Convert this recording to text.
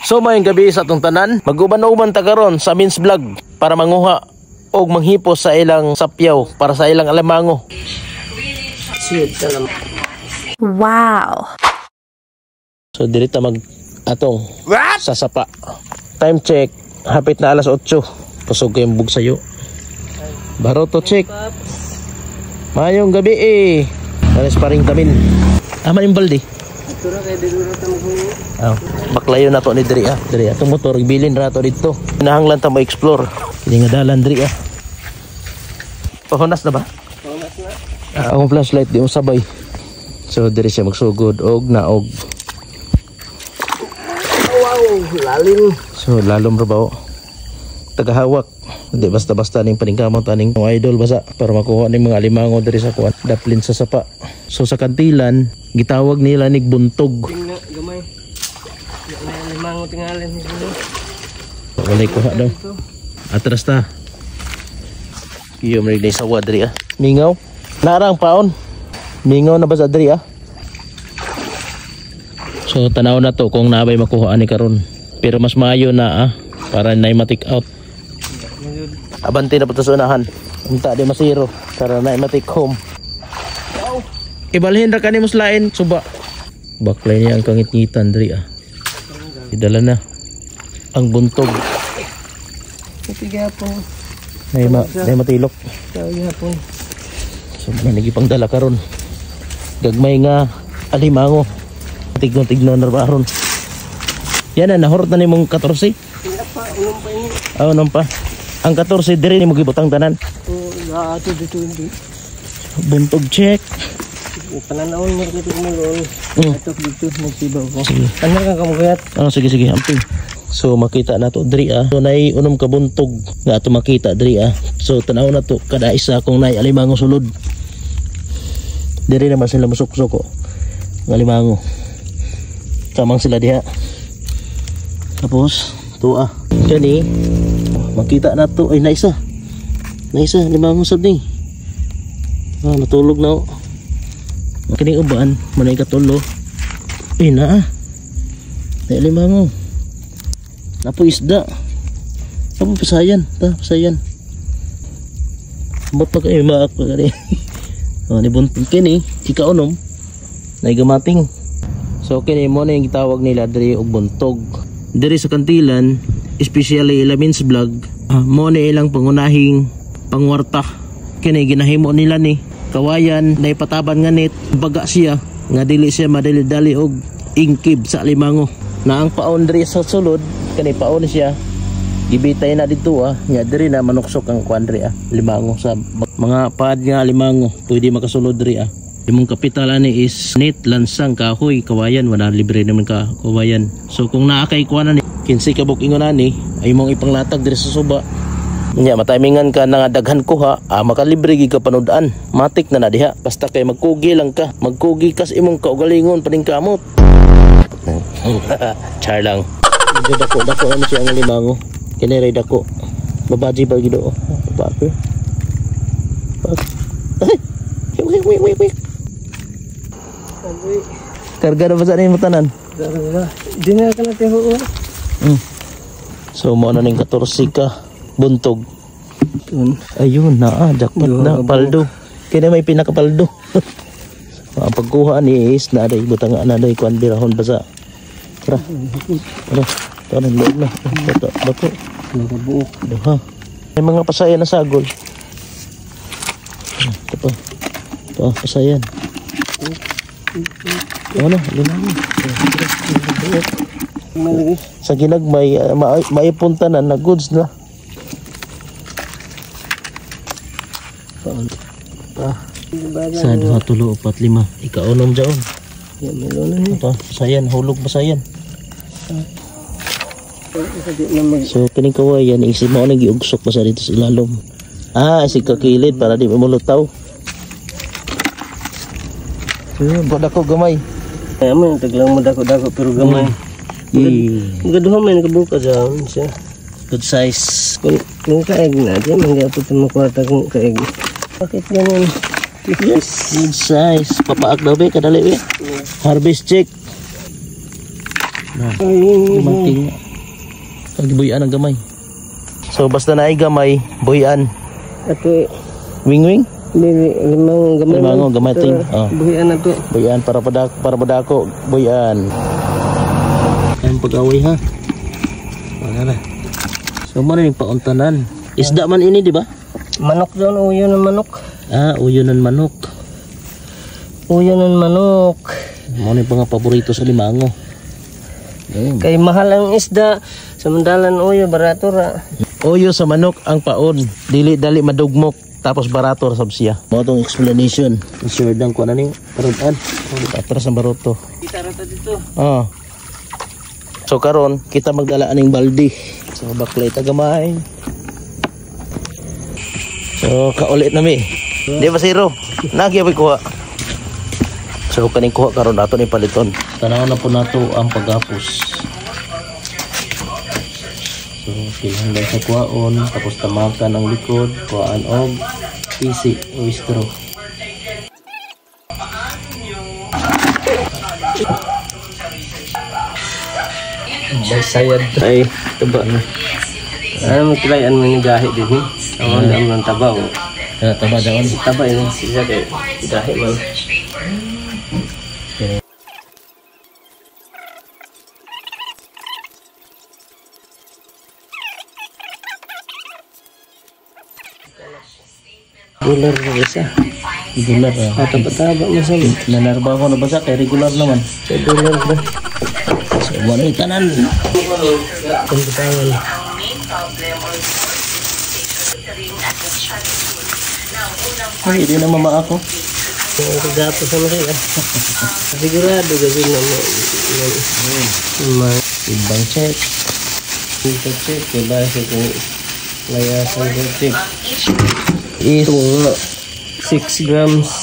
So mayong gabi sa atong tanan, mag-uban-uban ta karon sa Min's Vlog para manguha og manghipos sa ilang sapyaw para sa ilang alamango. Wow. So dirita mag atong sa sapa. Time check, hapit na alas 8. Pusog kayong bug sayo. Baro to check. Mayong gabi eh. Alas paring tamin. Ama yung baldi. Baklayo na to ni Dri ah. Dri atong motor ibilin ra to dito. Hinahanglan ta mo explore. Kini nga dalan Dri ah. Pahunas na ba? Pahunas na. Akong flashlight di mo sabay. So diri siya magsugod og naog. Wow, lalim. So lalom ra ba o? Tagahawak. Di basta-basta ning paningkamot aning idol basa para makuha ning mga alimango diri sa kuan. Daplin sa sapa. So sa kantilan, gitawag nila nig buntog. Gamay. Alimango tingalan ni dito. Walay kuha daw. Atras ta. Iyo may sa wadri ah. Mingaw. Narang paon. Mingaw na ba sa diri ah? So tanaw na to kung nabay makuha ani karon. Pero mas maayo na ah para nay matik out. Abante na po sa unahan. Unta di masiro para nay matik home. Ibalhin ra kanimo slain suba. Baklay niya ang kangit-ngitan diri ah. Idala na ang buntog. Katiga po. Nay matilok. Kaya po. So manigi pang dala karon. Gagmay nga alimango. Tignon-tignon na baron. Yan na nahurot na nimong 14. Unom pa. Ang 14 diri nimo gibutang tanan. Ato dito hindi. Buntog check. Pananawon mo dito malol. Ato dito magsibaw ko. Ano ka kamugayat? Sige amping. So makita na to diri ah. So nay unom ka buntog nga ato makita diri ah. So tanaw na to kada isa kung nay alimango sulod. Diri naman sila musok-suko. Ng alimango. Samang sila diha. Tapos tuwa. Kani makita na to ay naisa limango sad ni. Natulog na o. Kani uban manay katulo. Ay na limango. Napo isda. Napo pasayan. Pasayan. Bapag ay maak pa kani. Ni buntog kini ikaunom nay gamating. So kini mo na yung gitawag nila diri og buntog. Diri sa kantilan, especially ila Min's Vlog, mo na ilang pangunahing pangwarta. Kini ginahimo nila ni kawayan na ipataban nga net baga siya nga dili siya madali-dali og ingkib sa alimango. Na ang paon diri sa sulod, kani paon siya gibitay na dito nya diri na manuksok ang kuandri limango sa mga paad nga limango pwede makasulod diri Imong kapital ani is net, lansang, kahoy, kawayan, wala libre naman ka kawayan. So kung naa kay kuanan ni 15 ka buk ingon ani ay imong ipanglatag diri sa suba. Nya matimingan ka na nga daghan kuha, makalibre gi ka panudan. Matik na diha basta kay magkugi lang ka. Magkugi kas imong kaugalingon paning kamot. Char lang. Dako ano siya ang limango. Kini ray dako. Babaji ba gido? Paper. Wait. Karga na ba sa nimo tanan? Karga. Di na ka na tiho. So mo na ning 14 ka buntog. Ayun na jackpot na paldo. Kaya may pinakapaldo. Ang pagkuha ni is na day butang ana day kuan dirahon basa. Tara. Tanan loob na. Bato. Nagabuok. Ha. May mga pasaya na sagol. Ito pasayan. Ano? Sa ginagmay maipuntanan na goods na. Sa 2, 3, 4, 5 ikaunom dyan. Pasayan, hulog pasayan. So kining kawayan isip mo nang giugsok pa sa dito sa ilalom. Isig kakilid para di mamulutaw. Dako gamay. Mo taglang mo dako pero gamay. Gaduha man kabuka dyan siya. Good size. Kung kaeg na di man gyapon mo kwarta kung kaeg. Bakit ganun? Yes, good size. Papaak daw be kadali be. Harvest check. Mating. Pag-buyan ang gamay. So basta na ay gamay, buyan. Ato Wing-wing? limang gamay. Limang gamating. Oh. Buhian na to. Buyan para padako, buyan. Ang pag-away ha. Wala na. So man yung pauntanan. Isda man ini, di ba? Manok doon, uyo ng manok. Ah, uyo ng manok. Uyo ng manok. Mo ni mga paborito sa limango. Kay mahal ang isda. Samandalan uyo, barato ra. Uyo sa manok ang paon. Dili dali madugmok. Tapos barato ra sab siya. Mo tong explanation. Sure dang ko na ni parutan. Atras ang baroto. Kita rata dito. Ah. So karon kita magdala aning baldi. So baklay tagamay. So kaulit na mi. Di ba zero? Nagyabi kuha. So kaning kuha karon ato ni paliton. Tanaw na po nato ang paghapos. So kinahanglan sa kuhaon tapos tamakan ang likod, kuhaan og isi o straw. May sayad. Ay, taba na. Ano mo kilayan mo yung gahi din eh. Ang dami ng taba o. Kaya taba daon. Taba yun. Siya kay gahi man. Regular na isa. Regular na. Taba-taba mo sa Nanarba ko na basa kay regular naman. regular ba? So wala yung tanan. Pagkatawan. Ay, hindi na mama ako. Gato sa mga sigurado gawin na mo. Ibang check. Check. Kaya sa kung layasan ko check. Is Ito nga. 6 grams.